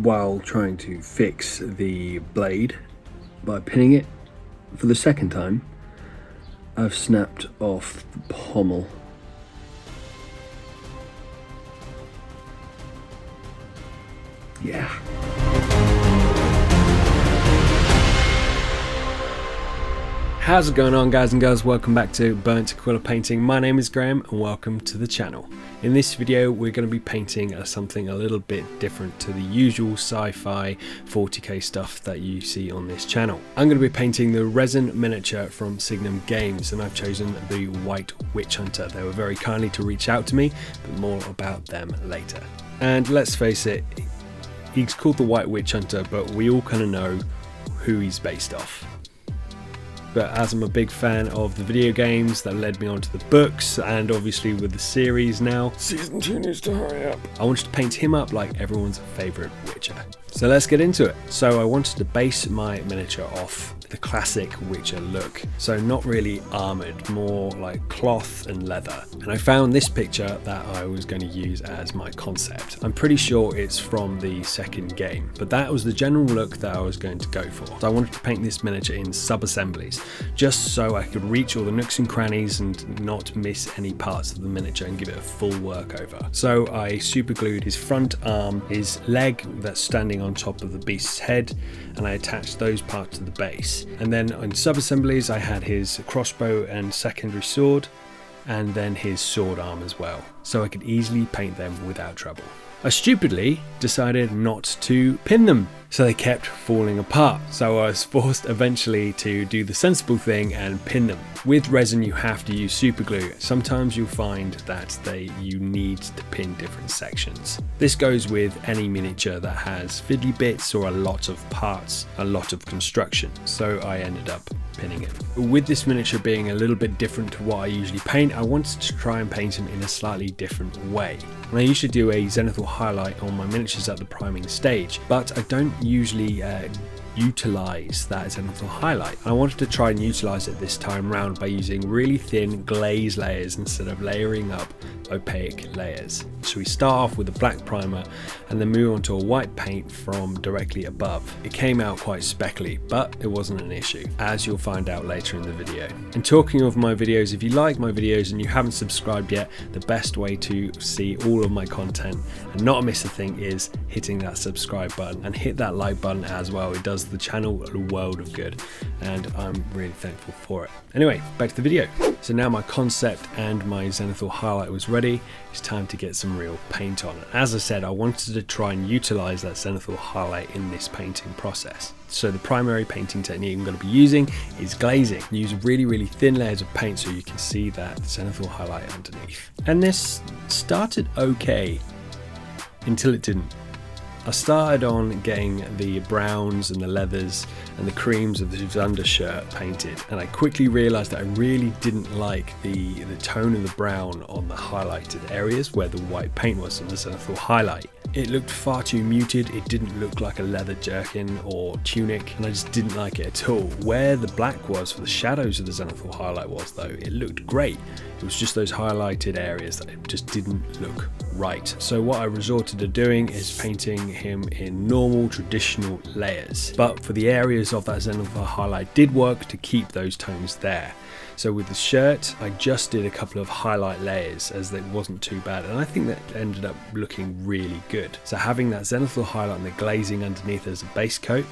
while trying to fix the blade by pinning it for the second time, I've snapped off the pommel. Yeah. How's it going on, guys and girls? Welcome back to Burnt Aquila Painting. My name is Graham and welcome to the channel. In this video we're going to be painting something a little bit different to the usual sci-fi 40k stuff that you see on this channel. I'm going to be painting the resin miniature from Signum Games, and I've chosen the White Witch Hunter. They were very kindly to reach out to me, but more about them later. And let's face it, he's called the White Witch Hunter, but we all kind of know who he's based off. But as I'm a big fan of the video games that led me onto the books, and obviously with the series now, season 2 needs to hurry up, I wanted to paint him up like everyone's favourite Witcher. So let's get into it. So I wanted to base my miniature off the classic Witcher look. So not really armoured, more like cloth and leather. And I found this picture that I was going to use as my concept. I'm pretty sure it's from the second game, but that was the general look that I was going to go for. So I wanted to paint this miniature in sub-assemblies, just so I could reach all the nooks and crannies and not miss any parts of the miniature and give it a full work over. So I super glued his front arm, his leg that's standing on top of the beast's head, and I attached those parts to the base. And then in sub-assemblies I had his crossbow and secondary sword, and then his sword arm as well, so I could easily paint them without trouble. I stupidly decided not to pin them, so they kept falling apart, so I was forced eventually to do the sensible thing and pin them. With resin you have to use super glue. Sometimes you'll find that you need to pin different sections. This goes with any miniature that has fiddly bits or a lot of parts, a lot of construction, so I ended up pinning it. With this miniature being a little bit different to what I usually paint, I wanted to try and paint him in a slightly different way. And I usually do a zenithal highlight on my miniatures at the priming stage, but I don't usually utilize that zenithal highlight. I wanted to try and utilize it this time round by using really thin glaze layers instead of layering up opaque layers. So we start off with a black primer and then move on to a white paint from directly above. It came out quite speckly, but it wasn't an issue, as you'll find out later in the video. And talking of my videos, if you like my videos and you haven't subscribed yet, the best way to see all of my content and not miss a thing is hitting that subscribe button, and hit that like button as well. It does the channel a world of good, and I'm really thankful for it. Anyway, back to the video. So now my concept and my zenithal highlight was ready. It's time to get some real paint on. As I said, I wanted to try and utilize that zenithal highlight in this painting process. So the primary painting technique I'm going to be using is glazing. Use really thin layers of paint so you can see that zenithal highlight underneath. And this started okay until it didn't. I started on getting the browns and the leathers and the creams of his undershirt painted, and I quickly realised that I really didn't like the tone of the brown on the highlighted areas where the white paint was in the zenithal highlight. It looked far too muted. It didn't look like a leather jerkin or tunic, and I just didn't like it at all. Where the black was for the shadows of the zenithal highlight was, though, it looked great. It was just those highlighted areas that it just didn't look right. So what I resorted to doing is painting him in normal traditional layers, but for the areas of that zenithal highlight did work to keep those tones there. So with the shirt, I just did a couple of highlight layers as it wasn't too bad, and I think that ended up looking really good. So having that zenithal highlight and the glazing underneath as a base coat,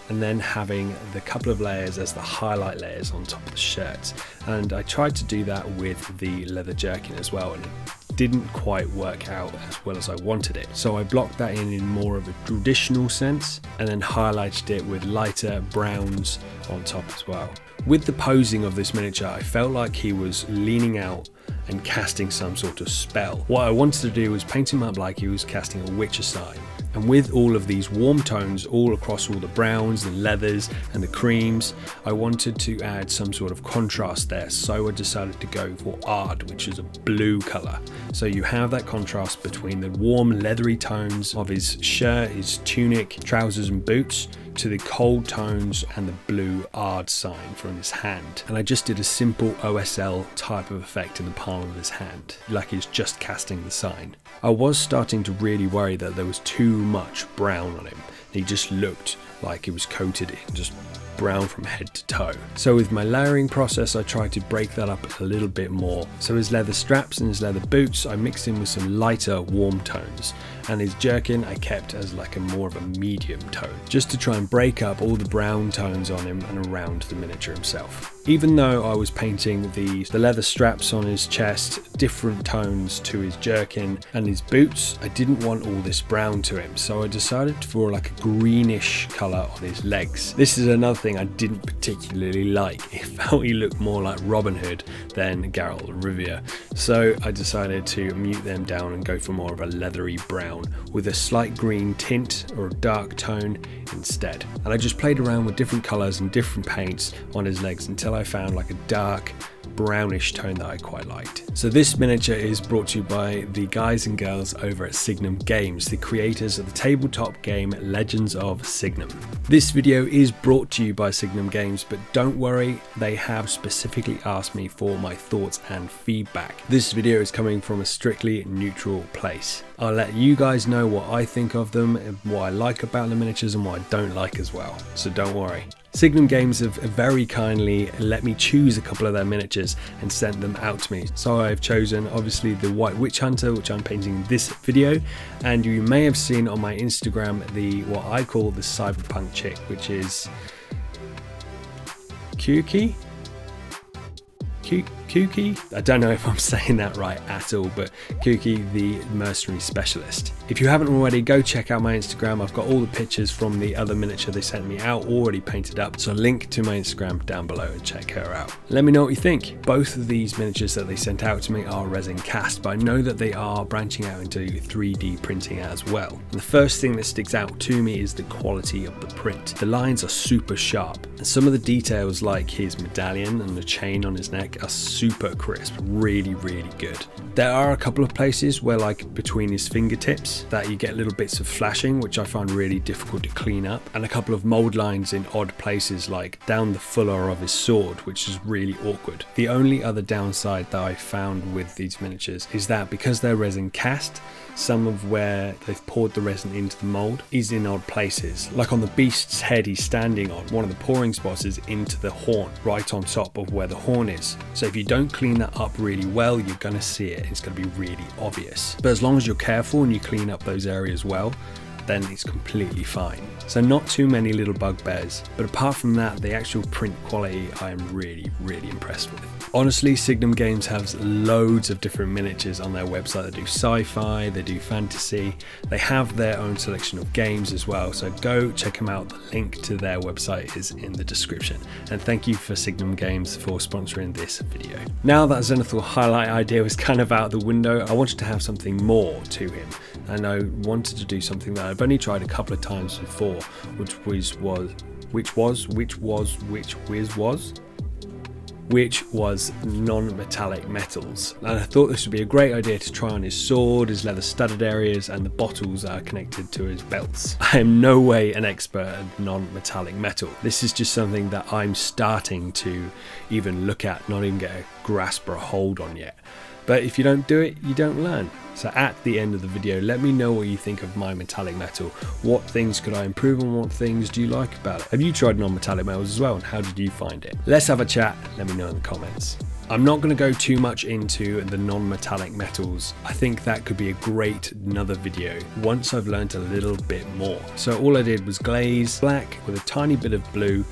and then having the couple of layers as the highlight layers on top of the shirt. And I tried to do that with the leather jerkin as well, and it didn't quite work out as well as I wanted it. So I blocked that in more of a traditional sense, and then highlighted it with lighter browns on top as well. With the posing of this miniature, I felt like he was leaning out and casting some sort of spell. What I wanted to do was paint him up like he was casting a Witcher sign. And with all of these warm tones all across all the browns, the leathers and the creams, I wanted to add some sort of contrast there, so I decided to go for Ard, which is a blue colour. So you have that contrast between the warm leathery tones of his shirt, his tunic, trousers and boots, to the cold tones and the blue Ard sign from his hand. And I just did a simple OSL type of effect in the palm of his hand, like he's just casting the sign. I was starting to really worry that there was too much brown on him. He just looked like he was coated in just brown from head to toe. So with my layering process, I tried to break that up a little bit more. So his leather straps and his leather boots, I mixed in with some lighter warm tones, and his jerkin I kept as like a more of a medium tone, just to try and break up all the brown tones on him and around the miniature himself. Even though I was painting the leather straps on his chest different tones to his jerkin and his boots, I didn't want all this brown to him, so I decided to draw like a greenish colour on his legs. This is another thing I didn't particularly like. It felt he looked more like Robin Hood than Geralt of Rivia, so I decided to mute them down and go for more of a leathery brown with a slight green tint or a dark tone instead. And I just played around with different colours and different paints on his legs until I found like a dark brownish tone that I quite liked. So this miniature is brought to you by the guys and girls over at Signum Games, the creators of the tabletop game Legends of Signum. This video is brought to you by Signum Games, but don't worry, they have specifically asked me for my thoughts and feedback. This video is coming from a strictly neutral place. I'll let you guys know what I think of them, and what I like about the miniatures and what I don't like as well, so don't worry. Signum Games have very kindly let me choose a couple of their miniatures and sent them out to me. So I've chosen obviously the White Witch Hunter, which I'm painting in this video, and you may have seen on my Instagram the what I call the cyberpunk chick, which is Kuki? Kuki? I don't know if I'm saying that right at all, but Kuki, the mercenary specialist. If you haven't already, go check out my Instagram. I've got all the pictures from the other miniature they sent me out already painted up, so link to my Instagram down below and check her out. Let me know what you think. Both of these miniatures that they sent out to me are resin cast, but I know that they are branching out into 3D printing as well. And the first thing that sticks out to me is the quality of the print. The lines are super sharp, and some of the details like his medallion and the chain on his neck are super crisp, really good. There are a couple of places where, like between his fingertips, that you get little bits of flashing, which I find really difficult to clean up, and a couple of mold lines in odd places, like down the fuller of his sword, which is really awkward. The only other downside that I found with these miniatures is that because they're resin cast, some of where they've poured the resin into the mold is in odd places. Like on the beast's head he's standing on, one of the pouring spots is into the horn, right on top of where the horn is. So if you don't clean that up really well, you're going to see it. It's going to be really obvious. But as long as you're careful and you clean up those areas well, then it's completely fine. So not too many little bugbears, but apart from that, the actual print quality I am really impressed with. Honestly, Signum Games has loads of different miniatures on their website. They do sci-fi, they do fantasy, they have their own selection of games as well, so go check them out. The link to their website is in the description. And thank you for Signum Games for sponsoring this video. Now that Zenithal highlight idea was kind of out the window, I wanted to have something more to him, and I wanted to do something that I've only tried a couple of times before, which was non-metallic metals. And I thought this would be a great idea to try on his sword, his leather studded areas, and the bottles that are connected to his belts. I am no way an expert at non-metallic metal. This is just something that I'm starting to even look at, not even get a grasp or a hold on yet. But if you don't do it, you don't learn. So at the end of the video, let me know what you think of my metallic metal. What things could I improve and what things do you like about it? Have you tried non-metallic metals as well, and how did you find it? Let's have a chat, let me know in the comments. I'm not going to go too much into the non-metallic metals. I think that could be a great another video once I've learned a little bit more. So all I did was glaze black with a tiny bit of blue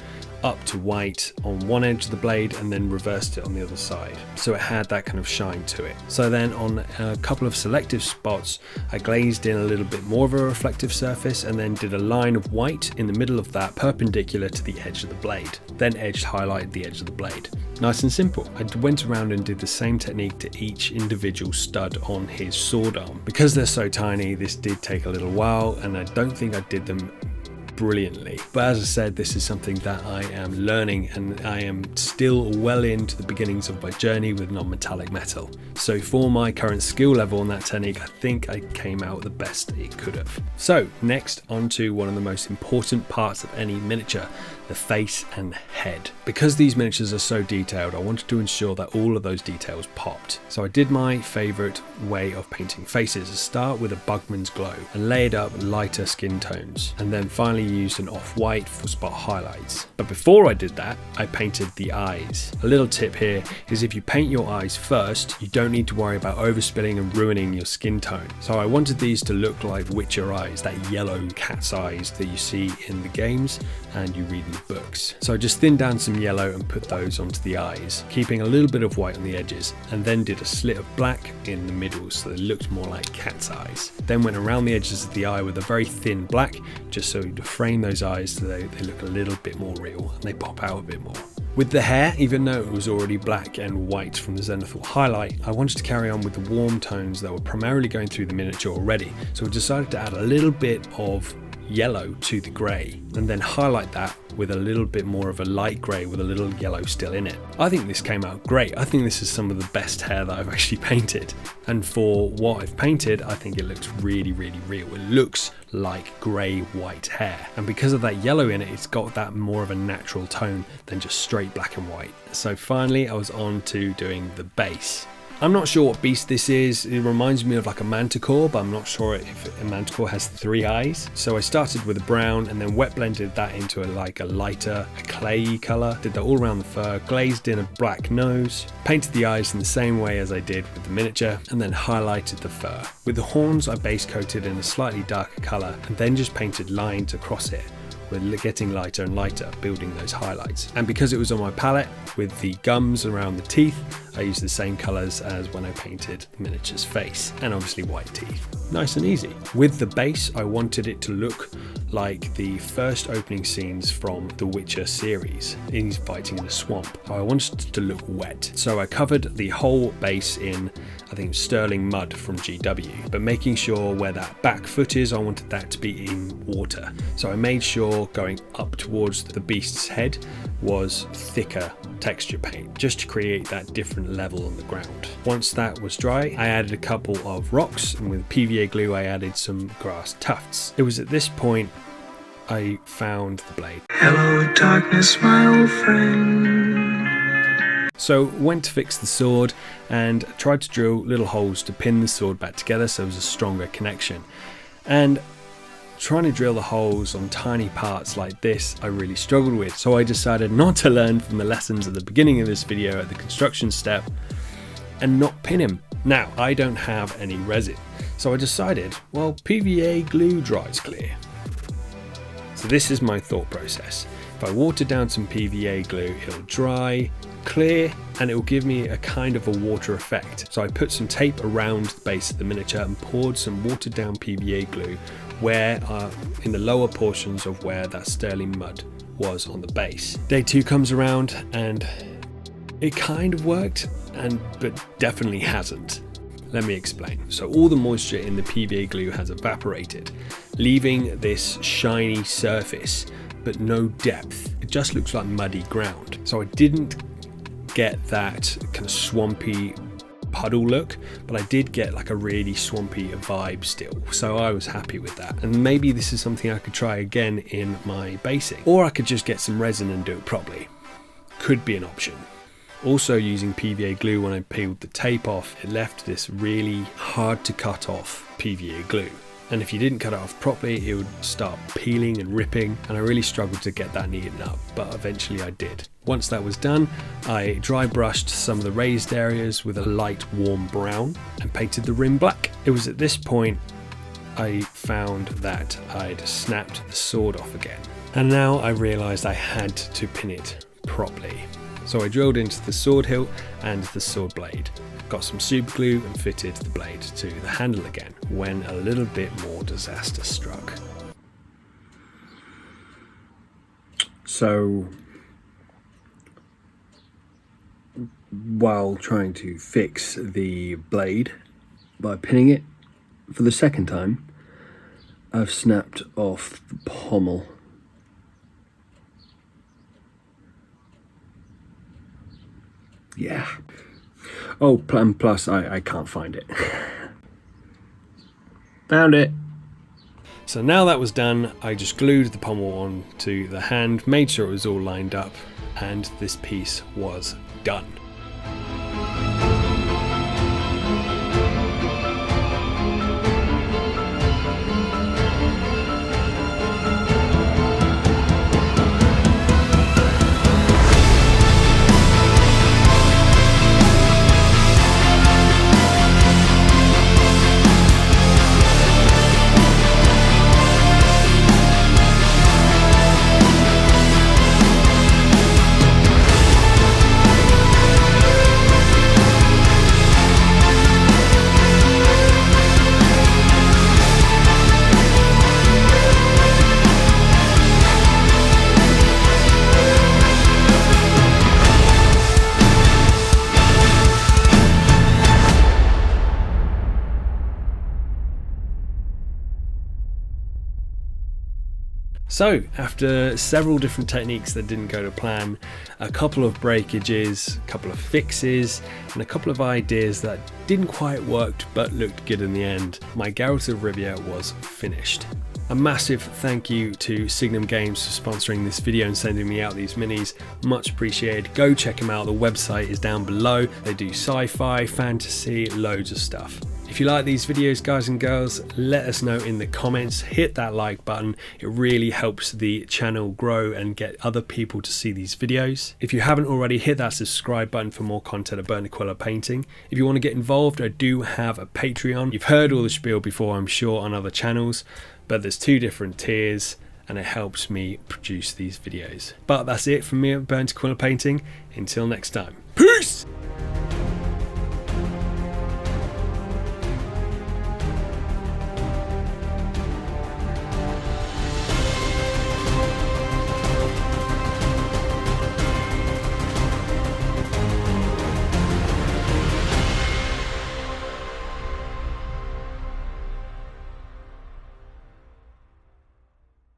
up to white on one edge of the blade and then reversed it on the other side, so it had that kind of shine to it. So then on a couple of selective spots I glazed in a little bit more of a reflective surface and then did a line of white in the middle of that perpendicular to the edge of the blade, then edge highlighted the edge of the blade. Nice and simple. I went around and did the same technique to each individual stud on his sword arm. Because they're so tiny, this did take a little while, and I don't think I did them brilliantly. But as I said, this is something that I am learning, and I am still well into the beginnings of my journey with non-metallic metal. So for my current skill level on that technique, I think I came out the best it could have. So next, onto one of the most important parts of any miniature, the face and head. Because these miniatures are so detailed, I wanted to ensure that all of those details popped. So I did my favourite way of painting faces, start with a Bugman's Glow and layered up lighter skin tones, and then finally used an off-white for spot highlights. But before I did that, I painted the eyes. A little tip here is if you paint your eyes first, you don't need to worry about overspilling and ruining your skin tone. So I wanted these to look like Witcher eyes, that yellow cat's eyes that you see in the games and you read in the books. So I just thinned down some yellow and put those onto the eyes, keeping a little bit of white on the edges, and then did a slit of black in the middle so they looked more like cat's eyes. Then went around the edges of the eye with a very thin black, just so to frame those eyes so they look a little bit more real and they pop out a bit more. With the hair, even though it was already black and white from the zenithal highlight, I wanted to carry on with the warm tones that were primarily going through the miniature already, so I decided to add a little bit of yellow to the grey and then highlight that with a little bit more of a light grey with a little yellow still in it. I think this came out great. I think this is some of the best hair that I've actually painted, and for what I've painted, I think it looks really, really real. It looks like grey white hair, and because of that yellow in it, it's got that more of a natural tone than just straight black and white. So finally I was on to doing the base. I'm not sure what beast this is. It reminds me of like a manticore, but I'm not sure if a manticore has 3 eyes. So I started with a brown and then wet blended that into a lighter, clayey colour. Did that all around the fur, glazed in a black nose, painted the eyes in the same way as I did with the miniature, and then highlighted the fur. With the horns, I base coated in a slightly darker colour and then just painted lines across it. We're getting lighter and lighter, building those highlights. And because it was on my palette, with the gums around the teeth, I used the same colours as when I painted the miniature's face, and obviously white teeth. Nice and easy. With the base, I wanted it to look like the first opening scenes from the Witcher series. He's fighting in a swamp. I wanted it to look wet. So I covered the whole base in, I think, sterling mud from GW, but making sure where that back foot is, I wanted that to be in water. So I made sure going up towards the beast's head was thicker texture paint, just to create that different level on the ground. Once that was dry, I added a couple of rocks, and with PVA glue I added some grass tufts. It was at this point I found the blade. Hello darkness, my old friend. So went to fix the sword and tried to drill little holes to pin the sword back together so it was a stronger connection. And trying to drill the holes on tiny parts like this I really struggled with, so I decided not to learn from the lessons at the beginning of this video at the construction step and not pin him. Now I don't have any resin, so I decided, well, PVA glue dries clear. So this is my thought process. If I water down some PVA glue, it'll dry, clear, and it will give me a kind of a water effect. So I put some tape around the base of the miniature and poured some watered down PVA glue where in the lower portions of where that sterling mud was on the base. Day 2 comes around and it kind of worked, but definitely hasn't. Let me explain. So all the moisture in the PVA glue has evaporated, leaving this shiny surface but no depth. It just looks like muddy ground. So I didn't get that kind of swampy puddle look, but I did get like a really swampy vibe still, so I was happy with that. And maybe this is something I could try again in my basing, or I could just get some resin and do it properly. Could be an option. Also, using PVA glue, when I peeled the tape off, it left this really hard to cut off PVA glue, and if you didn't cut it off properly it would start peeling and ripping, and I really struggled to get that neatened up, but eventually I did. Once that was done, I dry brushed some of the raised areas with a light warm brown and painted the rim black. It was at this point I found that I'd snapped the sword off again, and now I realised I had to pin it properly. So I drilled into the sword hilt and the sword blade, got some super glue and fitted the blade to the handle again, when a little bit more disaster struck. So while trying to fix the blade by pinning it for the second time, I've snapped off the pommel Yeah. Oh, and plus I can't find it. Found it. So now that was done, I just glued the pommel onto the hand, made sure it was all lined up, and this piece was done. So, after several different techniques that didn't go to plan, a couple of breakages, a couple of fixes, and a couple of ideas that didn't quite work but looked good in the end, my Geralt of Rivia was finished. A massive thank you to Signum Games for sponsoring this video and sending me out these minis, much appreciated. Go check them out, the website is down below. They do sci-fi, fantasy, loads of stuff. If you like these videos, guys and girls, let us know in the comments. Hit that like button. It really helps the channel grow and get other people to see these videos. If you haven't already, hit that subscribe button for more content about Aquila painting. If you want to get involved, I do have a Patreon. You've heard all the spiel before, I'm sure, on other channels, but there's 2 different tiers and it helps me produce these videos. But that's it from me at Aquila Painting. Until next time, peace!